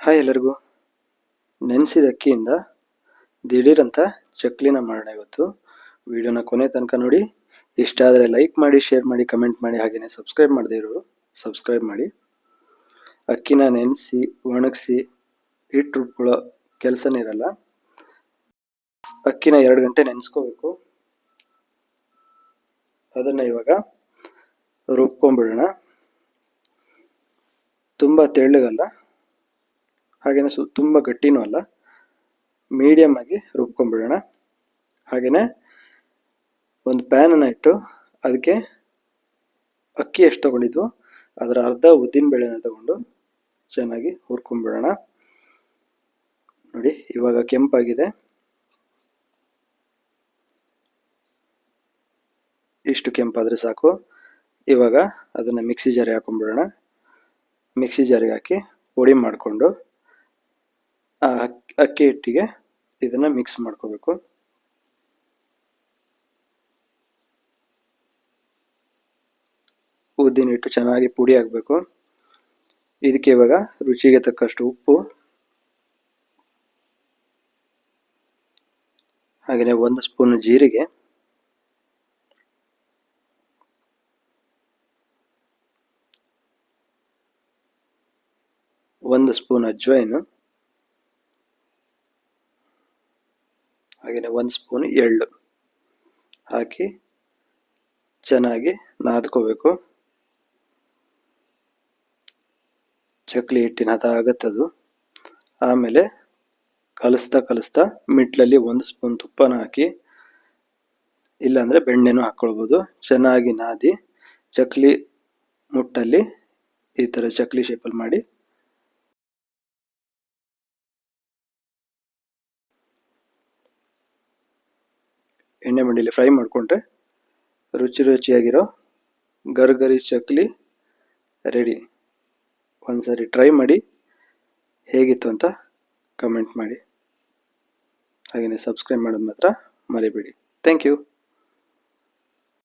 Hi ಎಲ್ಲರಿಗೂ. ನೆನೆಸಿದ ಅಕ್ಕಿಯಿಂದ ದಿಢೀರಂತ ಚಕ್ಲಿನ ಮಾಡೋಣ ಇವತ್ತು. ವಿಡಿಯೋನ ಕೊನೆ ತನಕ ನೋಡಿ. ಇಷ್ಟ ಆದರೆ ಲೈಕ್ ಮಾಡಿ, ಶೇರ್ ಮಾಡಿ, ಕಮೆಂಟ್ ಮಾಡಿ. ಹಾಗೆಯೇ ಸಬ್ಸ್ಕ್ರೈಬ್ ಮಾಡದೇ ಇರೋರು ಸಬ್ಸ್ಕ್ರೈಬ್ ಮಾಡಿ. ಅಕ್ಕಿನ ನೆನೆಸಿ ಒಣಗಿಸಿ ಹಿಟ್ಟು ರುಬ್ಕೊಳ್ಳೋ ಕೆಲಸನೇ ಇರಲ್ಲ. ಅಕ್ಕಿನ 2 ಗಂಟೆ ನೆನೆಸ್ಕೋಬೇಕು. ಅದನ್ನು ಇವಾಗ ರುಬ್ಕೊಂಡ್ಬಿಡೋಣ. ತುಂಬ ತೆಳ್ಳಗಲ್ಲ, ಹಾಗೆಯೇ ತುಂಬ ಗಟ್ಟಿನೂ ಅಲ್ಲ, ಮೀಡಿಯಮ್ ಆಗಿ ರುಬ್ಕೊಂಡ್ಬಿಡೋಣ. ಹಾಗೆಯೇ ಒಂದು ಪ್ಯಾನನ್ನು ಇಟ್ಟು ಅದಕ್ಕೆ ಅಕ್ಕಿ ಎಷ್ಟು ತೊಗೊಂಡಿದ್ವು ಅದರ ಅರ್ಧ ಉದ್ದಿನ ಬೇಳೆನ ತಗೊಂಡು ಚೆನ್ನಾಗಿ ಹುರ್ಕೊಂಡ್ಬಿಡೋಣ. ನೋಡಿ, ಇವಾಗ ಕೆಂಪಾಗಿದೆ. ಇಷ್ಟು ಕೆಂಪಾದರೆ ಸಾಕು. ಇವಾಗ ಅದನ್ನು ಮಿಕ್ಸಿ ಜಾರಿಗೆ ಹಾಕೊಂಡ್ಬಿಡೋಣ. ಮಿಕ್ಸಿ ಜಾರಿಗೆ ಹಾಕಿ ಪುಡಿ ಮಾಡಿಕೊಂಡು ಆ ಅಕ್ಕಿ ಹಿಟ್ಟಿಗೆ ಇದನ್ನು ಮಿಕ್ಸ್ ಮಾಡ್ಕೋಬೇಕು. ಉದ್ದಿನ ಹಿಟ್ಟು ಚೆನ್ನಾಗಿ ಪುಡಿ ಆಗಬೇಕು. ಇದಕ್ಕೆ ಇವಾಗ ರುಚಿಗೆ ತಕ್ಕಷ್ಟು ಉಪ್ಪು, ಹಾಗೆಯೇ 1 ಸ್ಪೂನ್ ಜೀರಿಗೆ, ಒಂದು ಸ್ಪೂನ್ ಅಜ್ವೈನು, ಹಾಗೆಯೇ 1 ಸ್ಪೂನ್ ಎಳ್ಳು ಹಾಕಿ ಚೆನ್ನಾಗಿ ನಾದ್ಕೋಬೇಕು. ಚಕ್ಲಿ ಹಿಟ್ಟಿನ ಹದ ಆಗತ್ತದು. ಆಮೇಲೆ ಕಲಿಸ್ತಾ ಮಿಡ್ಲಲ್ಲಿ 1 ಸ್ಪೂನ್ ತುಪ್ಪನ ಹಾಕಿ, ಇಲ್ಲಾಂದರೆ ಬೆಣ್ಣೆನೂ ಹಾಕ್ಕೊಳ್ಬೋದು. ಚೆನ್ನಾಗಿ ನಾದಿ ಚಕ್ಲಿ ಮುಟ್ಟಲ್ಲಿ ಈ ಥರ ಚಕ್ಲಿ ಶೇಪಲ್ಲಿ ಮಾಡಿ ಎಣ್ಣೆ ಮಂಡಿಲಿ ಫ್ರೈ ಮಾಡಿಕೊಂಡ್ರೆ ರುಚಿಯಾಗಿರೋ ಗರ್ಗರಿ ಚಕ್ಲಿ ರೆಡಿ. ಒಂದ್ಸರಿ ಟ್ರೈ ಮಾಡಿ, ಹೇಗಿತ್ತು ಅಂತ ಕಮೆಂಟ್ ಮಾಡಿ. ಹಾಗೆಯೇ ಸಬ್ಸ್ಕ್ರೈಬ್ ಮಾಡೋದು ಮಾತ್ರ ಮರಿಬೇಡಿ. Thank you.